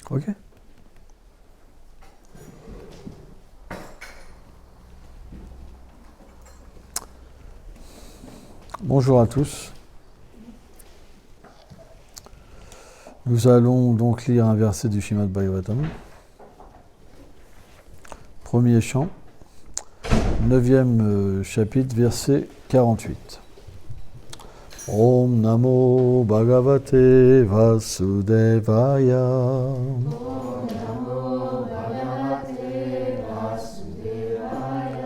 Ok. Bonjour à tous. Nous allons donc lire un verset du Srimad Bhagavatam. Premier chant, 9e chapitre, verset 48. Om Namo Bhagavate Vasudevaya. Om Namo Bhagavate Vasudevaya.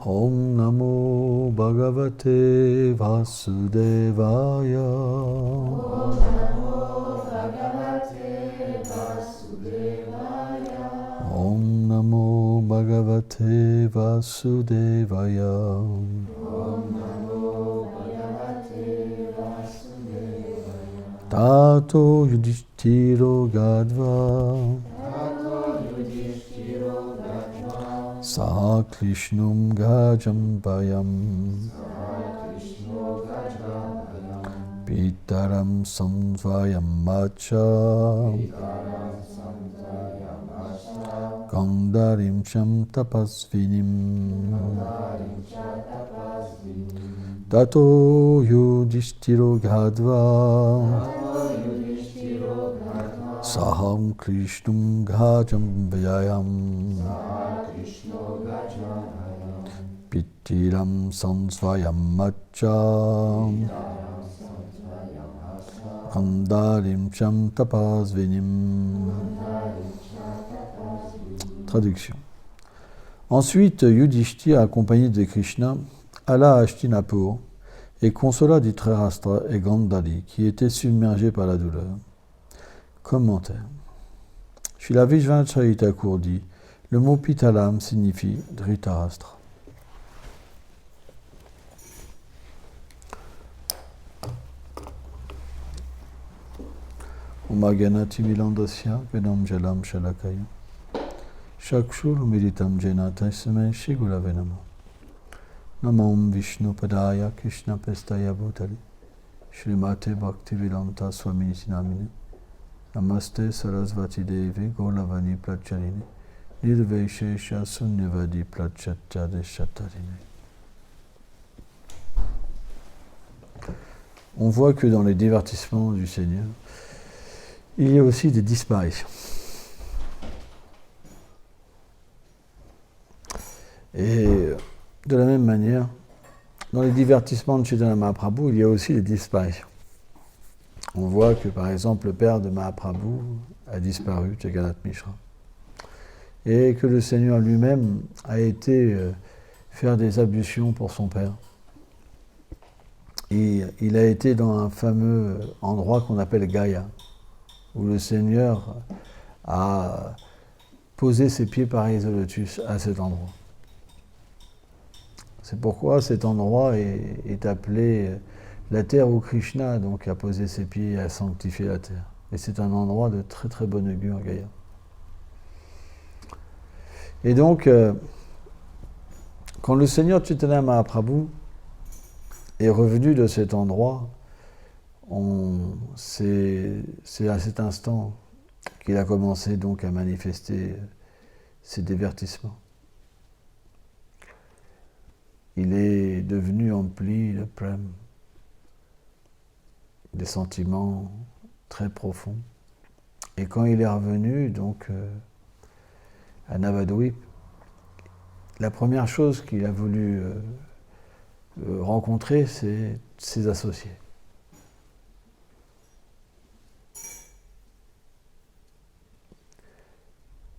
Om Namo Bhagavate Vasudevaya. Om Namo Bhagavate Vasudevaya. Om Namo Bhagavate Vasudevaya. Om Namo Bhagavate Vasudevaya. Tato Yudhishthiro Gadva. Tato Yudhishthiro Gatva. Saha Krishnum Gajam Payam. Krishno Gajvayam. Pitaram Samvayam Macha. Pitaram Santayam Asha. Gandarim Sham Tapasvinim. Darim Chatapasvini. Tato Yudhishthiro Gadva. Tato Yudhishthiro Gatva. Saham Krishnum Gajam Payam. Krishno Gajvayam. Pitiram Samvayam Macha. Gandarim Sham Tapasvinim. Traduction. Ensuite, Yudhishthira, accompagné de Krishna, alla à Hastinapur et consola Dhritarashtra et Gandhari, qui étaient submergés par la douleur. Commentaire. Srila Vishvanath Thakur dit, le mot Pitalam signifie Dhritarashtra. Umaganati Milandasya Vedam Jalam Shalakaya Shakshur Militam Jena Tasme Shigulave Namo Namam Vishnu Padaya Krishna Pestaya Bhutali Shrimate Bhaktivedanta Swami Sinamine Namaste Sarasvati Devi Golavani Pracharini Nirveshesha Sunyavadi Prachachade Shatarine. On voit que dans les divertissements du Seigneur, il y a aussi des disparitions. Et de la même manière, dans les divertissements de Chaitanya Mahaprabhu, il y a aussi des disparitions. On voit que par exemple le père de Mahaprabhu a disparu, Jagannath Mishra, et que le Seigneur lui-même a été faire des ablutions pour son père. Et il a été dans un fameux endroit qu'on appelle Gaya, où le Seigneur a posé ses pieds par isolotus à cet endroit. C'est pourquoi cet endroit est appelé la terre où Krishna donc, a posé ses pieds et a sanctifié la terre. Et c'est un endroit de très très bon augure, Gaya. Et donc, quand le Seigneur Chaitanya Mahaprabhu est revenu de cet endroit, c'est à cet instant qu'il a commencé donc à manifester ses divertissements. Il est devenu empli de prem, des sentiments très profonds. Et quand il est revenu donc à Navadvip, la première chose qu'il a voulu rencontrer, c'est ses associés.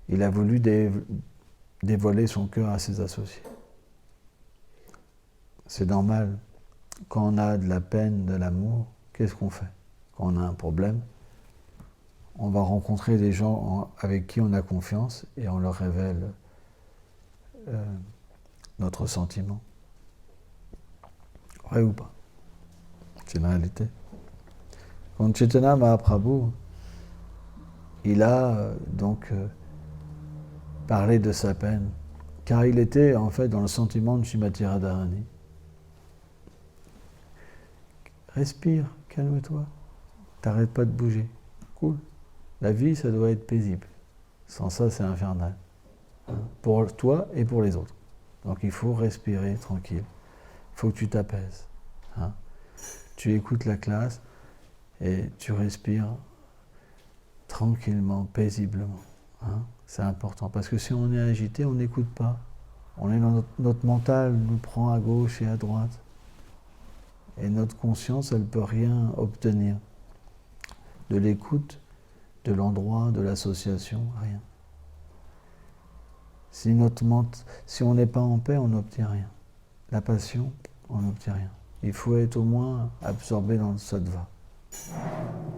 Il a voulu dévoiler son cœur à ses associés. C'est normal. Quand on a de la peine, de l'amour, qu'est-ce qu'on fait? Quand on a un problème, on va rencontrer des gens avec qui on a confiance et on leur révèle notre sentiment. Vrai ou pas? C'est une réalité. Quand Chaitanya Mahaprabhu, il a donc parlé de sa peine, car il était en fait dans le sentiment de Srimati Radharani. Respire, calme-toi, t'arrêtes pas de bouger. Cool. La vie, ça doit être paisible. Sans ça, c'est infernal. Pour toi et pour les autres. Donc il faut respirer tranquille. Il faut que tu t'apaises. Tu écoutes la classe et tu respires tranquillement, paisiblement. C'est important. Parce que si on est agité, on n'écoute pas. On est dans notre mental nous prend à gauche et à droite. Et notre conscience, elle ne peut rien obtenir. De l'écoute, de l'endroit, de l'association, rien. Si on n'est pas en paix, on n'obtient rien. La passion, on n'obtient rien. Il faut être au moins absorbé dans le sattva.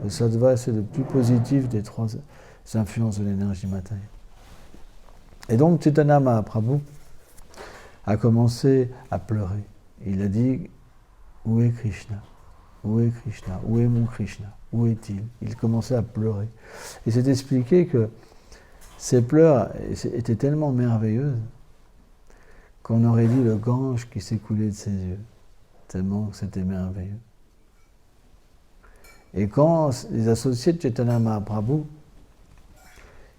Le sattva, c'est le plus positif des trois influences de l'énergie matérielle. Et donc, Chaitanya Mahaprabhu a commencé à pleurer. Il a dit, où est Krishna? Où est Krishna? Où est mon Krishna? Où est-il? Il commençait à pleurer. Et c'est expliqué que ces pleurs étaient tellement merveilleuses qu'on aurait dit le Gange qui s'écoulait de ses yeux, tellement c'était merveilleux. Et quand les associés de Chaitanya Mahaprabhu,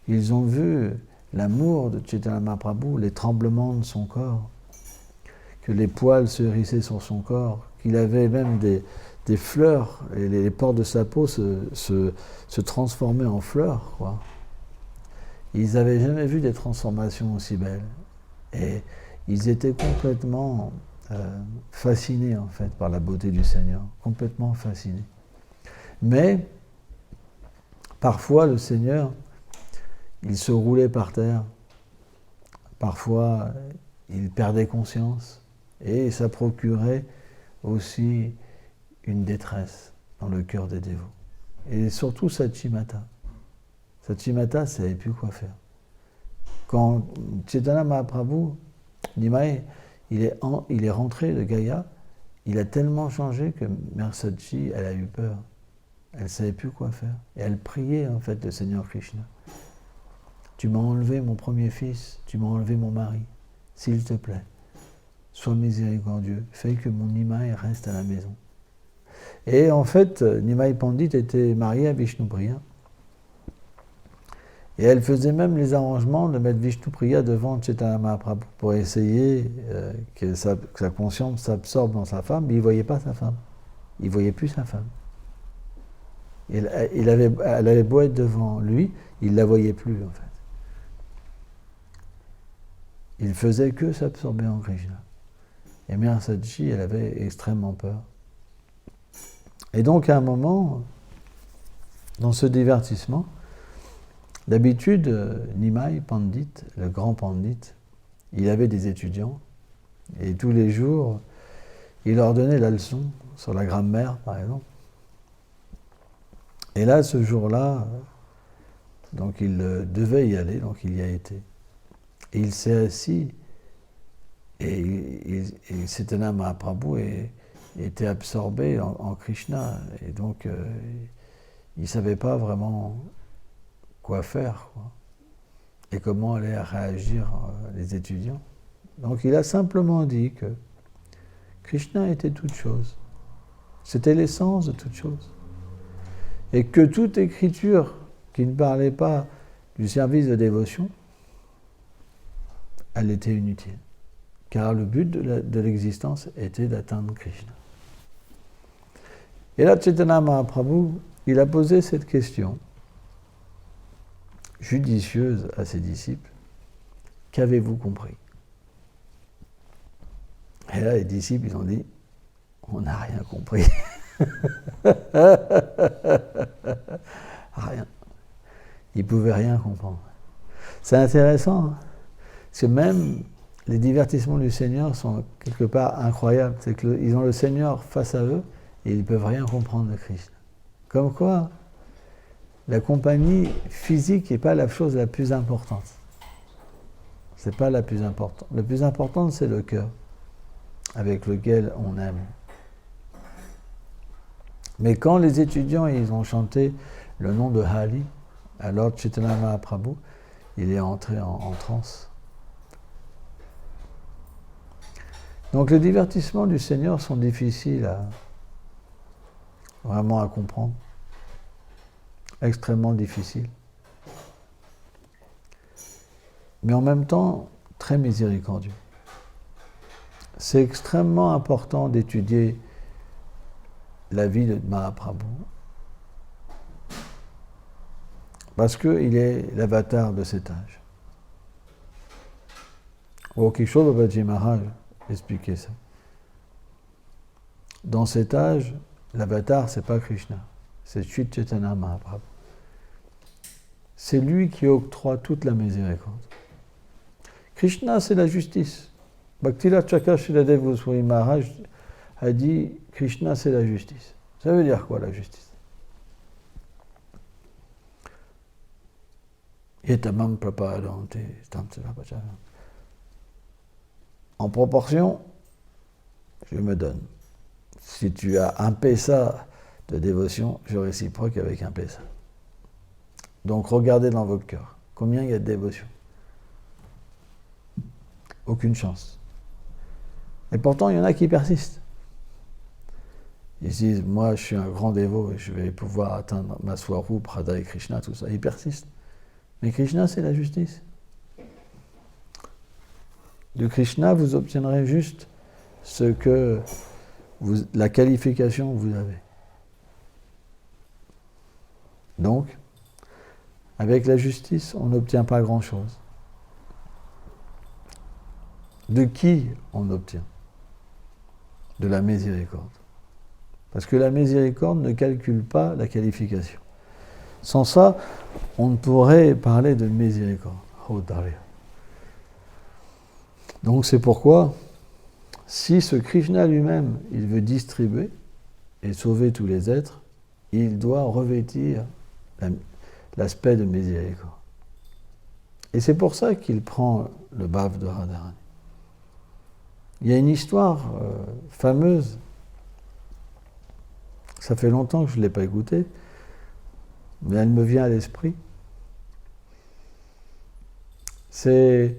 ils ont vu l'amour de Chaitanya Mahaprabhu, les tremblements de son corps, que les poils se hérissaient sur son corps, qu'il avait même des fleurs, et les pores de sa peau se transformaient en fleurs, quoi. Ils n'avaient jamais vu des transformations aussi belles. Et ils étaient complètement fascinés, en fait, par la beauté du Seigneur. Complètement fascinés. Mais, parfois, le Seigneur, il se roulait par terre. Parfois, il perdait conscience. Et ça procurait aussi une détresse dans le cœur des dévots. Et surtout Sachimata. Sachimata ne savait plus quoi faire. Quand Chaitanya Mahaprabhu, Nimai, il est rentré de Gaya, il a tellement changé que Mère Sachi, elle a eu peur. Elle ne savait plus quoi faire. Et elle priait en fait le Seigneur Krishna. Tu m'as enlevé mon premier fils, tu m'as enlevé mon mari. S'il te plaît, sois miséricordieux, fais que mon Nimai reste à la maison. Et en fait, Nimai Pandit était mariée à Vishnupriya. Et elle faisait même les arrangements de mettre Vishnupriya devant Chaitanya Mahaprabhu pour essayer que sa conscience s'absorbe dans sa femme, mais il ne voyait pas sa femme. Il ne voyait plus sa femme. Elle avait beau être devant lui, il ne la voyait plus en fait. Il faisait que s'absorber en Krishna. Et Mère Sachi, elle avait extrêmement peur. Et donc à un moment, dans ce divertissement, d'habitude, Nimai Pandit, le grand Pandit, il avait des étudiants et tous les jours, il leur donnait la leçon sur la grammaire, par exemple. Et là, ce jour-là, donc il devait y aller, donc il y a été. Et il s'est assis et Chaitanya Mahaprabhu était absorbé en Krishna. Et donc, il ne savait pas vraiment quoi faire, quoi. Et comment allaient réagir les étudiants. Donc il a simplement dit que Krishna était toute chose. C'était l'essence de toute chose. Et que toute écriture qui ne parlait pas du service de dévotion, elle était inutile. Car le but de l'existence était d'atteindre Krishna. Et là, Chaitanya Mahaprabhu, il a posé cette question judicieuse à ses disciples. Qu'avez-vous compris? Et là, les disciples, ils ont dit, on n'a rien compris. Rien. Ils ne pouvaient rien comprendre. C'est intéressant, hein, parce que même les divertissements du Seigneur sont quelque part incroyables. C'est qu'ils ont le Seigneur face à eux et ils ne peuvent rien comprendre de Christ. Comme quoi, la compagnie physique n'est pas la chose la plus importante. Ce n'est pas la plus importante. Le plus important, c'est le cœur avec lequel on aime. Mais quand les étudiants ils ont chanté le nom de Hari, alors Chaitanya Mahaprabhu, il est entré en transe. Donc les divertissements du Seigneur sont difficiles vraiment à comprendre. extrêmement difficile, mais en même temps très miséricordieux. C'est extrêmement important d'étudier la vie de Mahaprabhu parce qu'il est l'avatar de cet âge. Kishore Babaji Maharaj expliquait ça. Dans cet âge, l'avatar, c'est pas Krishna, c'est Sri Chaitanya Mahaprabhu. C'est lui qui octroie toute la miséricorde. Krishna, c'est la justice. Bhaktivinoda Thakur Sridhar Goswami Maharaj a dit Krishna, c'est la justice. Ça veut dire quoi, la justice? Yetamam prapadante tam sarvapachara. En proportion, je me donne. Si tu as un pesa de dévotion, je réciproque avec un pesa. Donc regardez dans votre cœur, combien il y a de dévotion? Aucune chance. Et pourtant, il y en a qui persistent. Ils disent, moi je suis un grand dévot et je vais pouvoir atteindre ma Swarup, Radha et Krishna, tout ça. Ils persistent. Mais Krishna, c'est la justice. De Krishna, vous obtiendrez juste ce que la qualification que vous avez. Donc, avec la justice, on n'obtient pas grand-chose. De qui on obtient? De la miséricorde. Parce que la miséricorde ne calcule pas la qualification. Sans ça, on ne pourrait parler de miséricorde. Oh, Daria. Donc c'est pourquoi, si ce Krishna lui-même, il veut distribuer et sauver tous les êtres, il doit revêtir l'aspect de miséricorde. Et c'est pour ça qu'il prend le bhava de Radharani. Il y a une histoire fameuse, ça fait longtemps que je ne l'ai pas écoutée, mais elle me vient à l'esprit. Il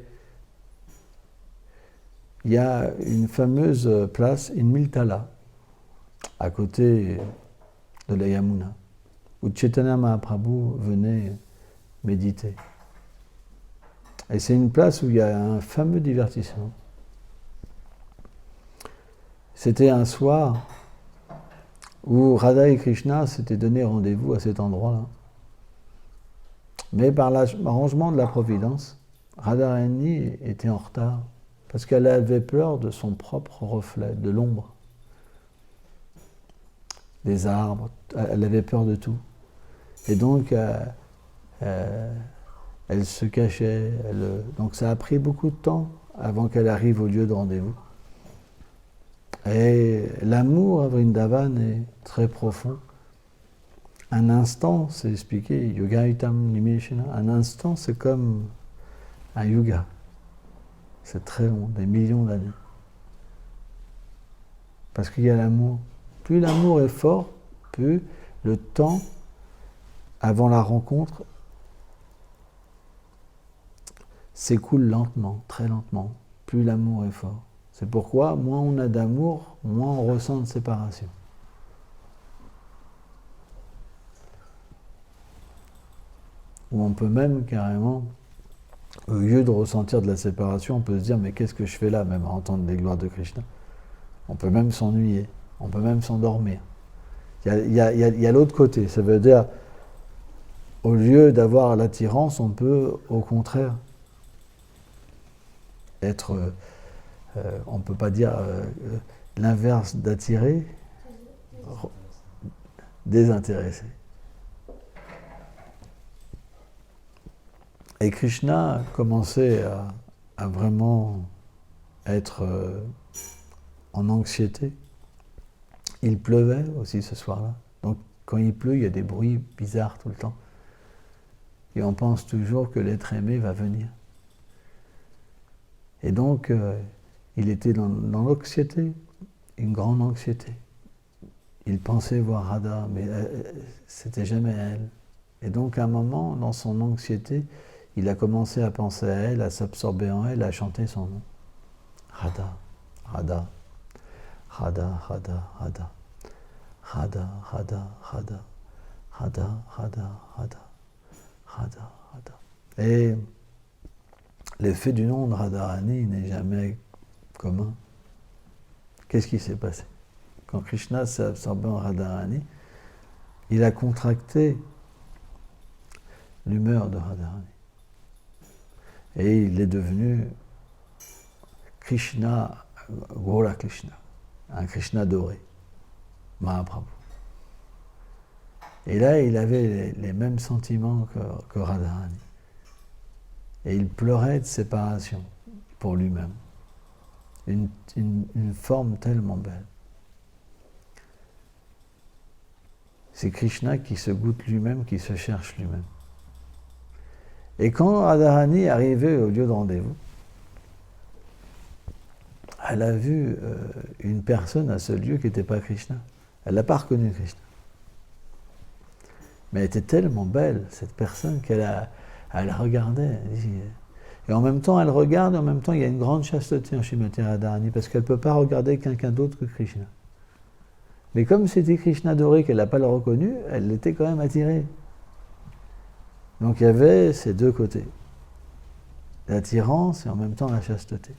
y a une fameuse place, une Miltala, à côté de la Yamuna, où Chaitanya Mahaprabhu venait méditer. Et c'est une place où il y a un fameux divertissement. C'était un soir où Radha et Krishna s'étaient donné rendez-vous à cet endroit-là. Mais par l'arrangement de la Providence, Radharani était en retard parce qu'elle avait peur de son propre reflet, de l'ombre, des arbres, elle avait peur de tout. Et donc, elle se cachait. Donc ça a pris beaucoup de temps avant qu'elle arrive au lieu de rendez-vous. Et l'amour à Vrindavan est très profond. Un instant, c'est expliqué, Yogaitam Nimeshana, un instant c'est comme un yuga. C'est très long, des millions d'années. Parce qu'il y a l'amour. Plus l'amour est fort, plus le temps avant la rencontre s'écoule lentement, très lentement. Plus l'amour est fort. C'est pourquoi, moins on a d'amour, moins on ressent de séparation. Ou on peut même carrément, au lieu de ressentir de la séparation, on peut se dire, mais qu'est-ce que je fais là, même à entendre les gloires de Krishna? On peut même s'ennuyer, on peut même s'endormir. Il y a l'autre côté, ça veut dire, au lieu d'avoir l'attirance, on peut au contraire être... on ne peut pas dire l'inverse d'attirer, désintéressé. Et Krishna commençait à vraiment être en anxiété. Il pleuvait aussi ce soir-là. Donc quand il pleut, il y a des bruits bizarres tout le temps. Et on pense toujours que l'être aimé va venir. Et donc, il était dans l'anxiété, une grande anxiété. Il pensait voir Radha, mais c'était jamais elle. Et donc, à un moment, dans son anxiété, il a commencé à penser à elle, à s'absorber en elle, à chanter son nom. Radha, Radha, Radha, Radha, Radha, Radha, Radha, Radha, Radha, Radha, Radha, Radha, Radha. Et l'effet du nom de Radharani n'est jamais commun. Qu'est-ce qui s'est passé? Quand Krishna s'est absorbé en Radharani, il a contracté l'humeur de Radharani. Et il est devenu Krishna, Gaura Krishna, un Krishna doré, Mahaprabhu. Et là, il avait les mêmes sentiments que Radharani. Et il pleurait de séparation pour lui-même. Une forme tellement belle. C'est Krishna qui se goûte lui-même, qui se cherche lui-même. Et quand Radharani est arrivée au lieu de rendez-vous, elle a vu une personne à ce lieu qui n'était pas Krishna. Elle n'a pas reconnu Krishna. Mais elle était tellement belle, cette personne, elle regardait. Et en même temps, elle regarde, et en même temps, il y a une grande chasteté en Srimati Radharani, parce qu'elle ne peut pas regarder quelqu'un d'autre que Krishna. Mais comme c'était Krishna doré, qu'elle n'a pas le reconnu, elle l'était quand même attirée. Donc il y avait ces deux côtés. L'attirance et en même temps la chasteté.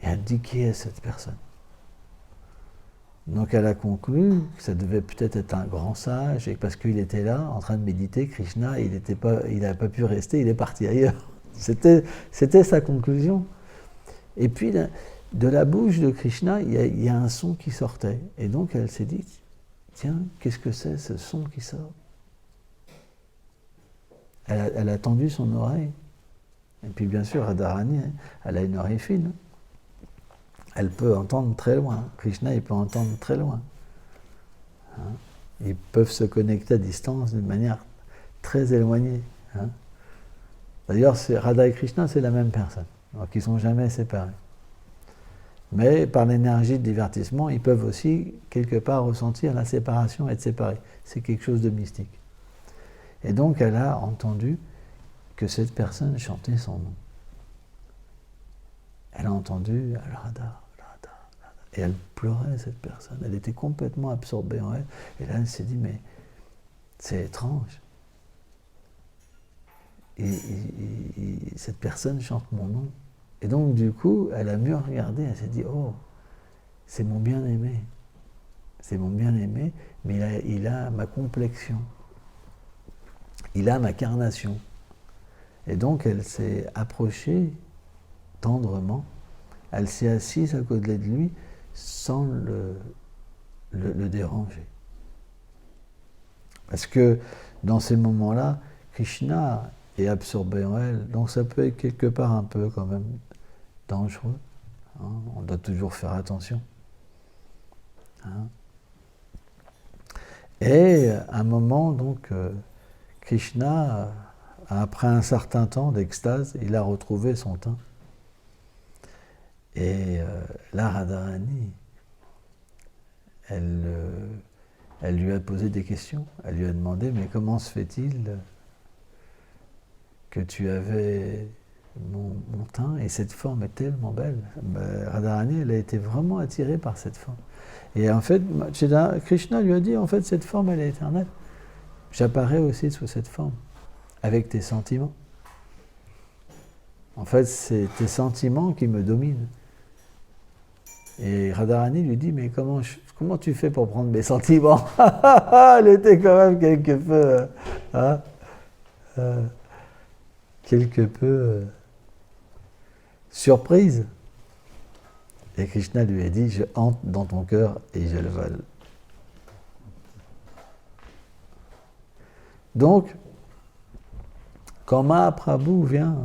Et elle dit, qui est cette personne? Donc elle a conclu que ça devait peut-être être un grand sage, et parce qu'il était là, en train de méditer, Krishna, il n'a pas pu rester, il est parti ailleurs. C'était sa conclusion. Et puis, de la bouche de Krishna, il y a un son qui sortait. Et donc elle s'est dit, tiens, qu'est-ce que c'est ce son qui sort? Elle a tendu son oreille. Et puis bien sûr, Radharani, elle a une oreille fine. Elle peut entendre très loin. Krishna, il peut entendre très loin. Ils peuvent se connecter à distance d'une manière très éloignée. D'ailleurs, Radha et Krishna, c'est la même personne. Donc ils ne sont jamais séparés. Mais par l'énergie de divertissement, ils peuvent aussi, quelque part, ressentir la séparation, être séparés. C'est quelque chose de mystique. Et donc, elle a entendu que cette personne chantait son nom. Elle a entendu Radha, Radha, Radha. Et elle pleurait, cette personne. Elle était complètement absorbée en elle. Et là, elle s'est dit, mais c'est étrange. Cette personne chante mon nom. Et donc, du coup, elle a mieux regardé. Elle s'est dit, oh, c'est mon bien-aimé. C'est mon bien-aimé, mais il a ma complexion. Il a ma carnation. Et donc, elle s'est approchée tendrement. Elle s'est assise à côté de lui sans le déranger. Parce que dans ces moments-là, Krishna est absorbé en elle. Donc ça peut être quelque part un peu quand même dangereux. On doit toujours faire attention. Et à un moment, donc, Krishna, après un certain temps d'extase, il a retrouvé son teint. Et là, Radharani, elle lui a posé des questions. Elle lui a demandé, mais comment se fait-il que tu avais mon teint et cette forme est tellement belle? Radharani, elle a été vraiment attirée par cette forme. Et en fait, Krishna lui a dit, en fait, cette forme, elle est éternelle. J'apparais aussi sous cette forme, avec tes sentiments. En fait, c'est tes sentiments qui me dominent. Et Radharani lui dit, mais comment tu fais pour prendre mes sentiments? Elle était quand même quelque peu surprise. Et Krishna lui a dit, je entre dans ton cœur et je le vole. Donc, quand Mahaprabhu vient,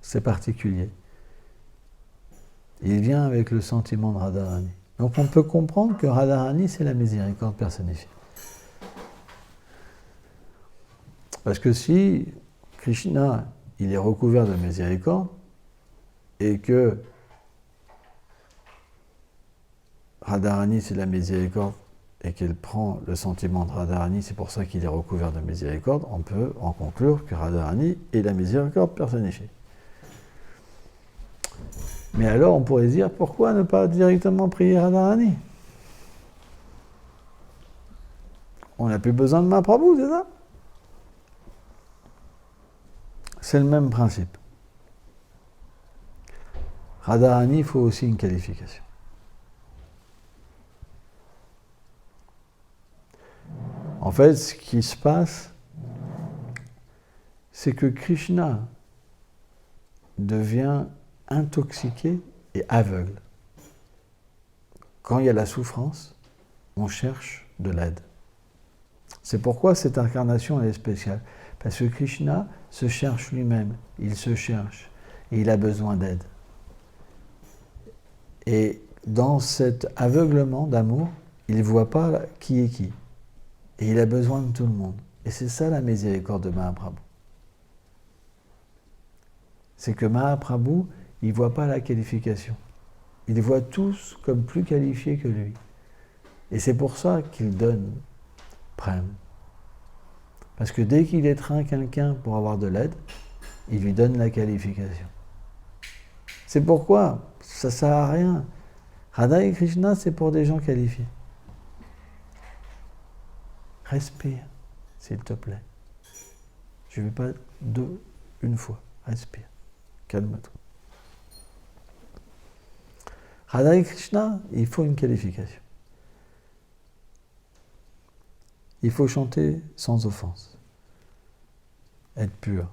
c'est particulier. Il vient avec le sentiment de Radharani. Donc on peut comprendre que Radharani, c'est la miséricorde personnifiée. Parce que si Krishna, il est recouvert de miséricorde, et que Radharani, c'est la miséricorde, et qu'elle prend le sentiment de Radharani, c'est pour ça qu'il est recouvert de miséricorde, on peut en conclure que Radharani est la miséricorde personnifiée. Mais alors on pourrait dire, pourquoi ne pas directement prier Radharani? on n'a plus besoin de Mahaprabhu, c'est ça? C'est le même principe. Radharani, il faut aussi une qualification. En fait, ce qui se passe, c'est que Krishna devient intoxiqué et aveugle. Quand il y a la souffrance, on cherche de l'aide. C'est pourquoi cette incarnation elle est spéciale. Parce que Krishna se cherche lui-même, il se cherche et il a besoin d'aide. Et dans cet aveuglement d'amour, il ne voit pas qui est qui. Et il a besoin de tout le monde. Et c'est ça la miséricorde de Mahaprabhu. C'est que Mahaprabhu, il ne voit pas la qualification. Il les voit tous comme plus qualifiés que lui. Et c'est pour ça qu'il donne Prem. Parce que dès qu'il étreint quelqu'un pour avoir de l'aide, il lui donne la qualification. C'est pourquoi ça ne sert à rien. Radha et Krishna, c'est pour des gens qualifiés. Respire, s'il te plaît. Je ne vais pas une fois. Respire. Calme-toi. Radha et Krishna, il faut une qualification. Il faut chanter sans offense. Être pur.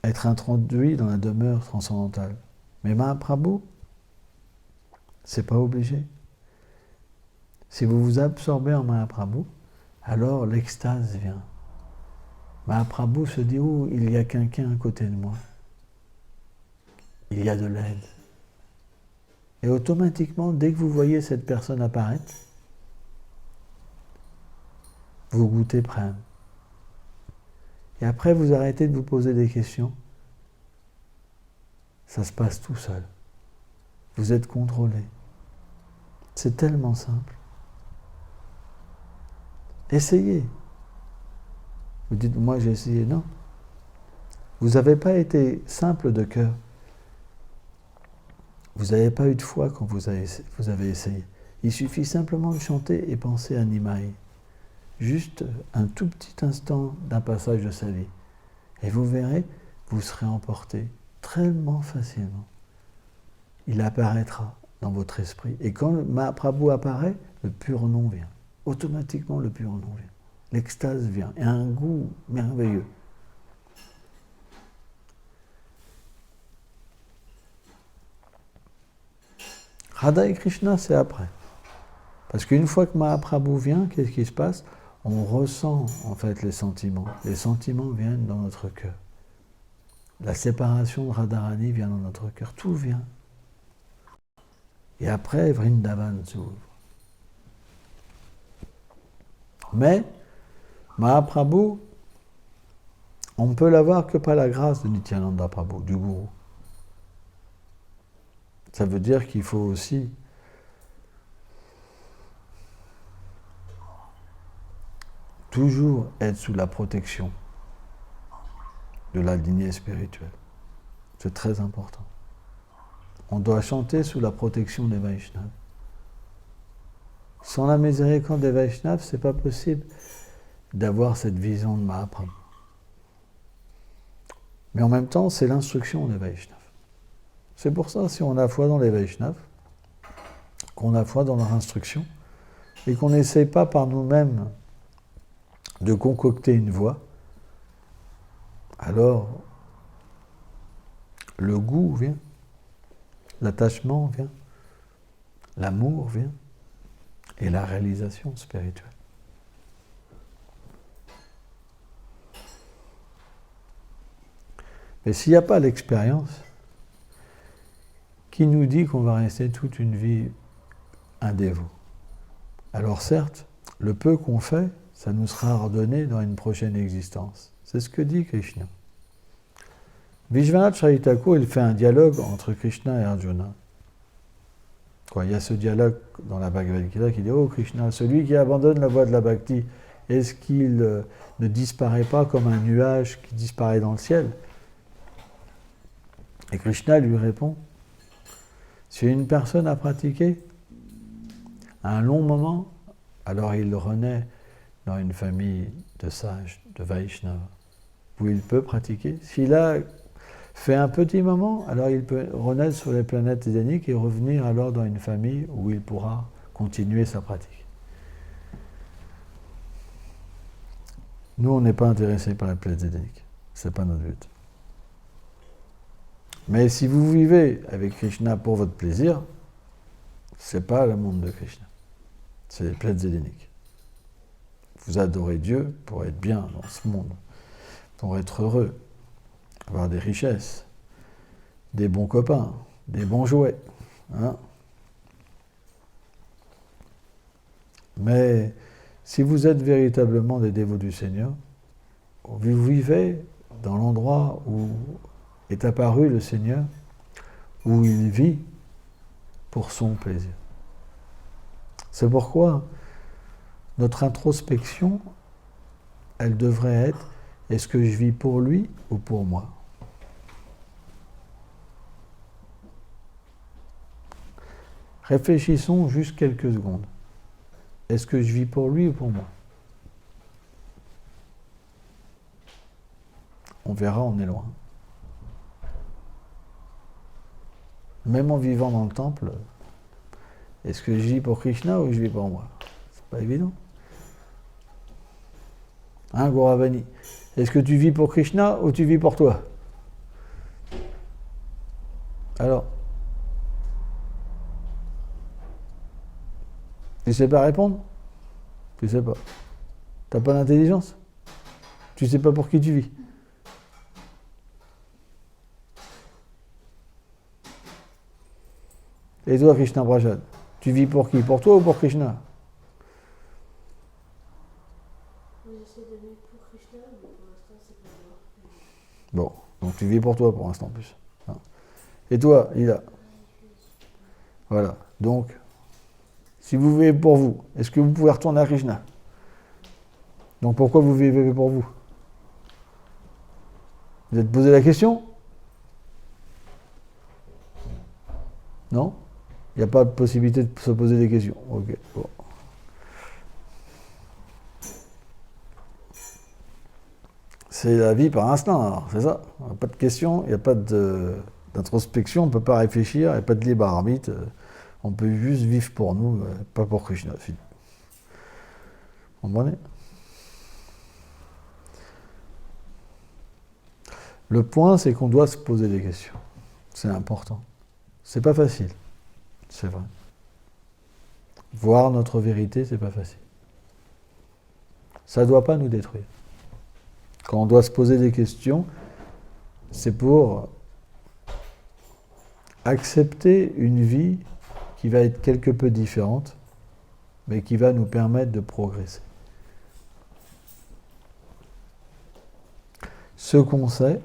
Être introduit dans la demeure transcendantale. Mais Mahaprabhu, c'est pas obligé. Si vous vous absorbez en Mahaprabhu, alors l'extase vient. Mahaprabhu se dit, oh, il y a quelqu'un à côté de moi. Il y a de l'aide. Et automatiquement, dès que vous voyez cette personne apparaître, vous goûtez Prem. Et après, vous arrêtez de vous poser des questions. Ça se passe tout seul. Vous êtes contrôlé. C'est tellement simple. Essayez. Vous dites, moi j'ai essayé. Non. Vous n'avez pas été simple de cœur. Vous n'avez pas eu de foi quand vous avez essayé. Il suffit simplement de chanter et penser à Nimai. Juste un tout petit instant d'un passage de sa vie. Et vous verrez, vous serez emporté tellement facilement. Il apparaîtra dans votre esprit. Et quand Mahaprabhu apparaît, le pur nom vient. Automatiquement, le pur nom vient. L'extase vient. Et un goût merveilleux. Radha et Krishna, c'est après. Parce qu'une fois que Mahaprabhu vient, qu'est-ce qui se passe? On ressent en fait les sentiments. Les sentiments viennent dans notre cœur. La séparation de Radharani vient dans notre cœur. Tout vient. Et après, Vrindavan s'ouvre. Mais, Mahaprabhu, on ne peut l'avoir que par la grâce de Nityananda Prabhu, du gourou. Ça veut dire qu'il faut aussi toujours être sous la protection de la lignée spirituelle. C'est très important. On doit chanter sous la protection des Vaishnavas. Sans la miséricorde des Vaishnavas, ce n'est pas possible d'avoir cette vision de Mahaprabhu. Mais en même temps, c'est l'instruction des Vaishnavas. C'est pour ça, si on a foi dans les Vaishnavas, qu'on a foi dans leur instruction, et qu'on n'essaye pas par nous-mêmes de concocter une voie, alors le goût vient, l'attachement vient, l'amour vient, et la réalisation spirituelle. Mais s'il n'y a pas l'expérience, qui nous dit qu'on va rester toute une vie indévot? Alors certes, le peu qu'on fait, ça nous sera ordonné dans une prochaine existence. C'est ce que dit Krishna. Vishwanath Chaitya Thakur, il fait un dialogue entre Krishna et Arjuna. Il y a ce dialogue dans la Bhagavad Gita qui dit « Oh Krishna, celui qui abandonne la voie de la bhakti, est-ce qu'il ne disparaît pas comme un nuage qui disparaît dans le ciel ?» Et Krishna lui répond « Si une personne a pratiqué un long moment, alors il renaît dans une famille de sages, de Vaishnava, où il peut pratiquer. S'il a fait un petit moment, alors il peut renaître sur les planètes édéniques et revenir alors dans une famille où il pourra continuer sa pratique. Nous, on n'est pas intéressés par la planète édénique. Ce n'est pas notre but. Mais si vous vivez avec Krishna pour votre plaisir, ce n'est pas le monde de Krishna. C'est les planètes édéniques. Vous adorez Dieu pour être bien dans ce monde, pour être heureux, avoir des richesses, des bons copains, des bons jouets. Hein? Mais si vous êtes véritablement des dévots du Seigneur, vous vivez dans l'endroit où est apparu le Seigneur, où il vit pour son plaisir. C'est pourquoi notre introspection, elle devrait être: est-ce que je vis pour lui ou pour moi? Réfléchissons juste quelques secondes. Est-ce que je vis pour lui ou pour moi? On verra, on est loin. Même en vivant dans le temple, est-ce que je vis pour Krishna ou je vis pour moi? C'est pas évident. Hein, Gauravani? Est-ce que tu vis pour Krishna ou tu vis pour toi? Alors, tu sais pas répondre? Tu sais pas. T'as pas d'intelligence? Tu sais pas pour qui tu vis? Et toi, Krishna Prasad, tu vis pour qui? Pour toi ou pour Krishna? J'essaie de vivre pour Krishna, mais pour l'instant, c'est pas moi. Bon, donc tu vis pour toi pour l'instant en plus. Et toi, Ida? Voilà, donc, si vous vivez pour vous, est-ce que vous pouvez retourner à Krishna? Donc pourquoi vous vivez pour vous? Vous êtes posé la question? Non? Il n'y a pas de possibilité de se poser des questions. Ok, bon. C'est la vie par instinct, alors, c'est ça. Il n'y a pas de questions, il n'y a pas d'introspection, on ne peut pas réfléchir, il n'y a pas de libre arbitre. On peut juste vivre pour nous, pas pour Krishna. Vous comprenez? Le point, c'est qu'on doit se poser des questions. C'est important. C'est pas facile. C'est vrai. Voir notre vérité, c'est pas facile. Ça ne doit pas nous détruire. Quand on doit se poser des questions, c'est pour accepter une vie qui va être quelque peu différente, mais qui va nous permettre de progresser. Ce qu'on sait,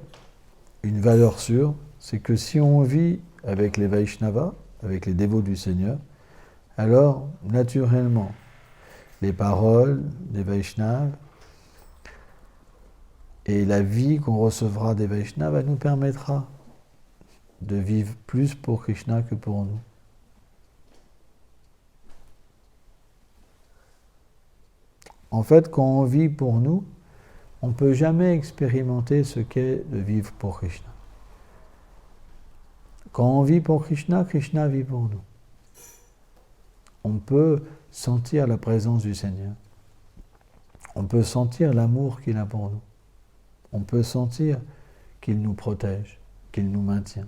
une valeur sûre, c'est que si on vit avec les Vaishnavas, avec les dévots du Seigneur, alors, naturellement, les paroles des Vaishnavas et la vie qu'on recevra des Vaishnavas nous permettra de vivre plus pour Krishna que pour nous. En fait, quand on vit pour nous, on ne peut jamais expérimenter ce qu'est de vivre pour Krishna. Quand on vit pour Krishna, Krishna vit pour nous. On peut sentir la présence du Seigneur. On peut sentir l'amour qu'il a pour nous. On peut sentir qu'il nous protège, qu'il nous maintient.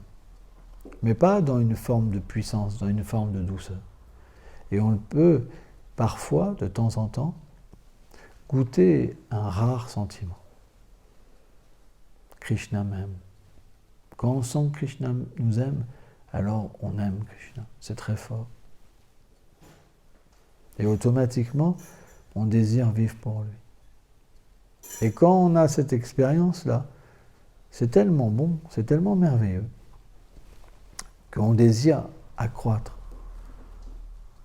Mais pas dans une forme de puissance, dans une forme de douceur. Et on peut, parfois, de temps en temps, goûter un rare sentiment. Krishna m'aime. Quand on sent que Krishna nous aime, alors on aime Krishna. C'est très fort. Et automatiquement, on désire vivre pour lui. Et quand on a cette expérience-là, c'est tellement bon, c'est tellement merveilleux, qu'on désire accroître.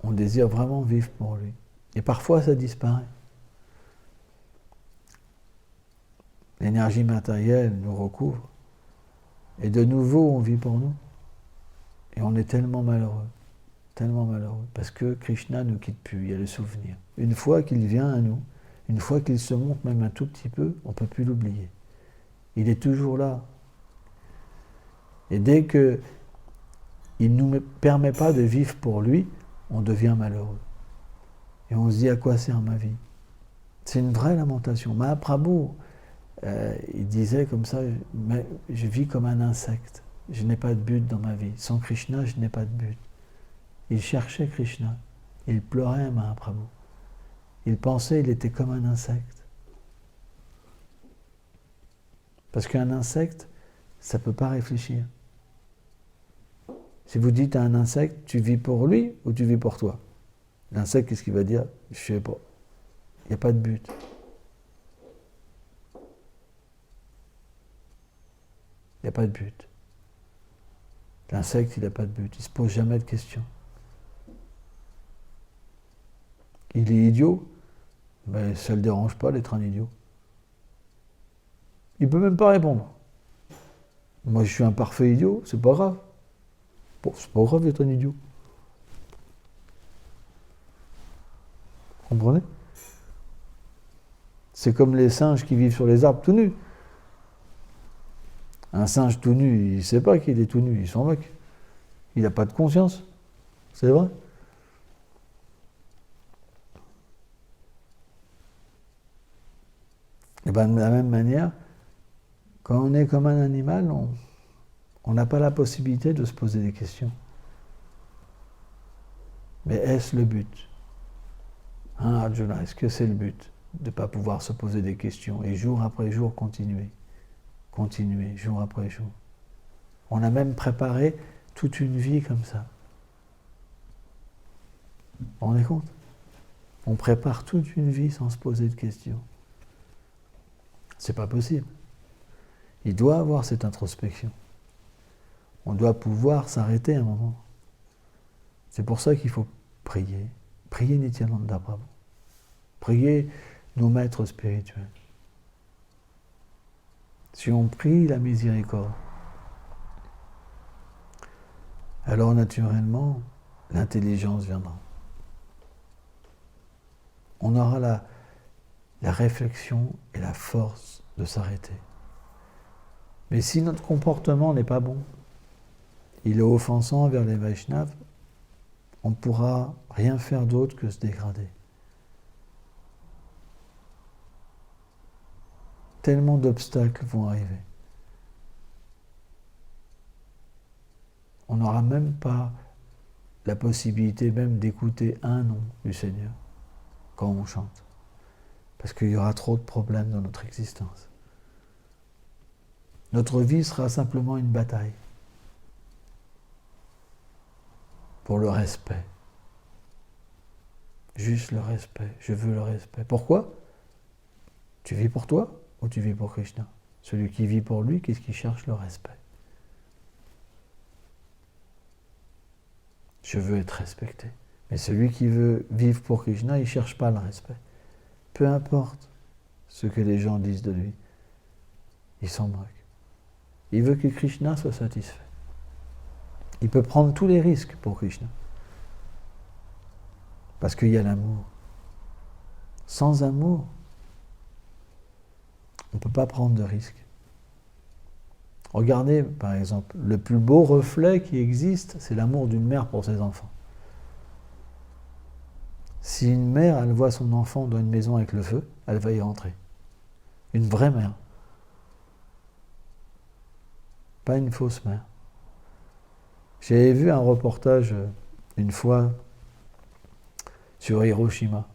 On désire vraiment vivre pour lui. Et parfois, ça disparaît. L'énergie matérielle nous recouvre. Et de nouveau, on vit pour nous. Et on est tellement malheureux. tellement malheureux, parce que Krishna ne nous quitte plus, il y a le souvenir. Une fois qu'il vient à nous, une fois qu'il se montre même un tout petit peu, on ne peut plus l'oublier. Il est toujours là. Et dès qu'il ne nous permet pas de vivre pour lui, on devient malheureux. Et on se dit, à quoi sert ma vie? C'est une vraie lamentation. Mahaprabhu, il disait comme ça, je vis comme un insecte. Je n'ai pas de but dans ma vie. Sans Krishna, je n'ai pas de but. Il cherchait Krishna. Il pleurait, Mahaprabhu. Il pensait qu'il était comme un insecte. Parce qu'un insecte, ça ne peut pas réfléchir. Si vous dites à un insecte, tu vis pour lui ou tu vis pour toi? L'insecte, qu'est-ce qu'il va dire? Je sais pas. Il n'y a pas de but. Il n'y a pas de but. L'insecte, il n'a pas de but. Il ne se pose jamais de questions. Il est idiot, mais ça ne le dérange pas d'être un idiot. Il ne peut même pas répondre. Moi, je suis un parfait idiot, c'est pas grave. Bon, c'est pas grave d'être un idiot. Vous comprenez? C'est comme les singes qui vivent sur les arbres tout nus. Un singe tout nu, il ne sait pas qu'il est tout nu, il s'en moque. Il n'a pas de conscience. C'est vrai? Et bien, de la même manière, quand on est comme un animal, on n'a pas la possibilité de se poser des questions. Mais est-ce le but? Hein, Arjuna, est-ce que c'est le but de ne pas pouvoir se poser des questions et jour après jour continuer, jour après jour? On a même préparé toute une vie comme ça. Vous vous rendez compte? On prépare toute une vie sans se poser de questions. C'est pas possible. Il doit avoir cette introspection. On doit pouvoir s'arrêter un moment. C'est pour ça qu'il faut prier. Prier Nityananda Prabhu. Prier nos maîtres spirituels. Si on prie la miséricorde, alors naturellement, l'intelligence viendra. On aura la réflexion et la force de s'arrêter. Mais si notre comportement n'est pas bon, il est offensant envers les Vaishnavas, on ne pourra rien faire d'autre que se dégrader. Tellement d'obstacles vont arriver. On n'aura même pas la possibilité même d'écouter un nom du Seigneur quand on chante. Parce qu'il y aura trop de problèmes dans notre existence. Notre vie sera simplement une bataille pour le respect. Juste le respect. Je veux le respect. Pourquoi? Tu vis pour toi ou tu vis pour Krishna? Celui qui vit pour lui, qu'est-ce qu'il cherche? Le respect. Je veux être respecté. Mais celui qui veut vivre pour Krishna, il ne cherche pas le respect. Peu importe ce que les gens disent de lui, il s'en moque. Il veut que Krishna soit satisfait. Il peut prendre tous les risques pour Krishna. Parce qu'il y a l'amour. Sans amour, on ne peut pas prendre de risques. Regardez, par exemple, le plus beau reflet qui existe, c'est l'amour d'une mère pour ses enfants. Si une mère, elle voit son enfant dans une maison avec le feu, elle va y rentrer. Une vraie mère. Pas une fausse mère. J'avais vu un reportage une fois sur Hiroshima.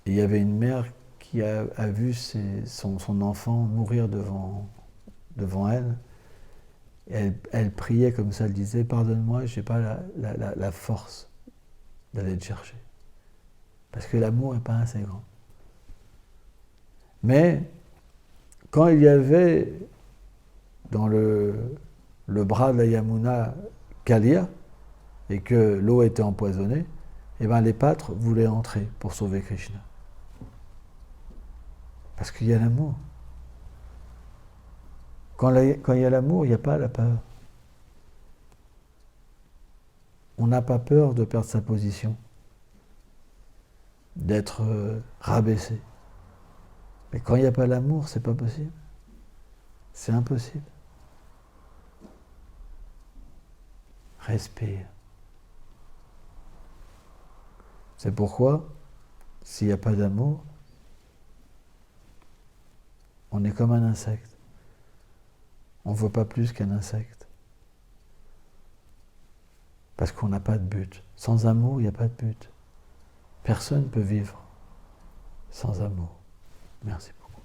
Et il y avait une mère qui a vu son enfant mourir devant elle. Et elle priait comme ça, elle disait, pardonne-moi, je n'ai pas la force d'aller te chercher. Parce que l'amour n'est pas assez grand. Mais quand il y avait dans le bras de la Yamuna Kalia et que l'eau était empoisonnée, eh ben les pâtres voulaient entrer pour sauver Krishna. Parce qu'il y a l'amour. Quand il y a l'amour, il n'y a pas la peur. on n'a pas peur de perdre sa position, d'être rabaissé. Mais quand il n'y a pas l'amour, c'est pas possible. C'est impossible. Respire. C'est pourquoi, s'il n'y a pas d'amour, on est comme un insecte. On ne voit pas plus qu'un insecte. Parce qu'on n'a pas de but. Sans amour, il n'y a pas de but. Personne ne peut vivre sans amour. Merci beaucoup.